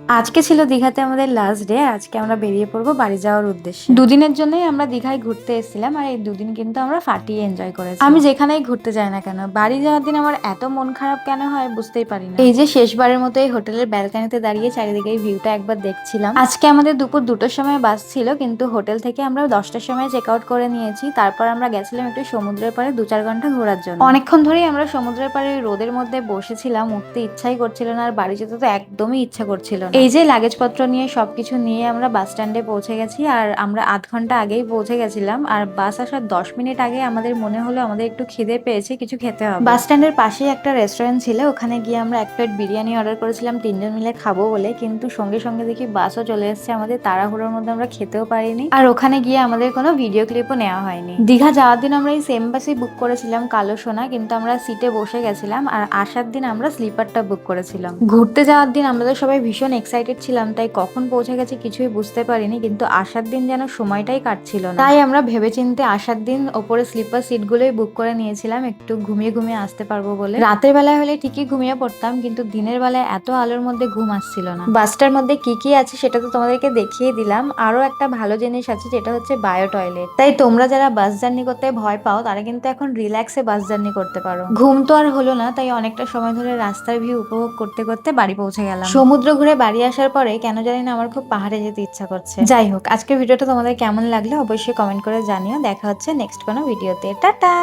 আজকে ছিল দীঘাতে আমাদের লাস্ট ডে। আজকে আমরা বেরিয়ে পড়বো বাড়ি যাওয়ার উদ্দেশ্যে। দুদিনের জন্যই আমরা দীঘায় ঘুরতে এসেছিলাম, আর এই দুদিন কিন্তু আমরা ফাটিয়ে এনজয় করেছি। আমি যেখানেই ঘুরতে যাই না কেন, বাড়ি যাওয়ার দিন আমার এত মন খারাপ কেন হয় বুঝতেই পারি না। এই যে শেষবারের মতো এই হোটেলের ব্যালকানিতে দাঁড়িয়ে চারিদিকে এই ভিউটা একবার দেখছিলাম। আজকে আমাদের দুপুর 2টোর সময় বাস ছিল, কিন্তু হোটেল থেকে আমরা 10টার সময় চেক আউট করে নিয়েছি। তারপর আমরা গেছিলাম একটু সমুদ্রের পাড়ে 2-4 ঘন্টা ঘোরার জন্য। অনেকক্ষণ ধরেই আমরা সমুদ্রের পাড়ে রোদের মধ্যে বসেছিলাম, উঠতে ইচ্ছাই করছিল না, আর বাড়ি যেতে তো একদমই ইচ্ছা করছিল না। এই যে লাগেজপত্র নিয়ে সবকিছু নিয়ে আমরা বাস স্ট্যান্ডে পৌঁছে গেছি, আর আমরা আধ ঘন্টা আগেই পৌঁছে গেছিলাম। আর বাস আসার 10 মিনিট আগে আমাদের মনে হলো আমাদের একটু খিদে পেয়েছে, কিছু খেতে হবে। বাস স্ট্যান্ডের পাশেই একটা রেস্টুরেন্ট ছিল, ওখানে গিয়ে আমরা 1 প্লেট বিরিয়ানি অর্ডার করেছিলাম 3জন মিলে খাবো বলে, কিন্তু সঙ্গে সঙ্গে দেখি বাসও চলে এসেছে। আমাদের তাড়াহুড়োর মধ্যে আমরা খেতেও পারিনি, আর ওখানে গিয়ে আমাদের কোনো ভিডিও ক্লিপও নেওয়া হয়নি। দীঘা যাওয়ার দিন আমরা এই সেম বাসই বুক করেছিলাম, কালো সোনা, কিন্তু আমরা সিটে বসে গেছিলাম। আর আসার দিন আমরা স্লিপারটা বুক করেছিলাম। ঘুরতে যাওয়ার দিন আমরা তো সবাই ভীষণ এক্সাইটেড ছিলাম, তাই কখন পৌঁছে গেছি কিছুই বুঝতে পারিনি, কিন্তু আসার দিন যেন সময়টাই কাটছিল না। তাই আমরা ভেবেচিন্তে আসার দিন ওপরে স্লিপার সিটগুলোই বুক করে নিয়েছিলাম, একটু ঘুমিয়ে ঘুমিয়ে আসতে পারবো বলে। রাতের বেলায় হলে ঠিকই ঘুমিয়ে পড়তাম, কিন্তু দিনের বেলায় এত আলোর মধ্যে ঘুম আসছিল না। বাসটার মধ্যে কি কি আছে সেটা তো তোমাদেরকে দেখিয়ে দিলাম। আরো একটা ভালো জিনিস আছে, যেটা হচ্ছে বায়ো টয়লেট। তাই তোমরা যারা বাস জার্নি করতে ভয় পাও, তারা কিন্তু এখন রিল্যাক্সে বাস জার্নি করতে পারো। ঘুম তো আর হলো না, তাই অনেকটা সময় ধরে রাস্তার ভিউ উপভোগ করতে করতে বাড়ি পৌঁছে গেলাম। সমুদ্র ঘুরে বাড়ি আসার পরে কেন জানি না আমার খুব পাহাড়ে যেতে ইচ্ছা করছে। যাই হোক, আজকের ভিডিওটা তোমাদের কেমন লাগলো অবশ্যই কমেন্ট করে জানিও। দেখা হচ্ছে নেক্সট কোনো ভিডিওতে। টাটা।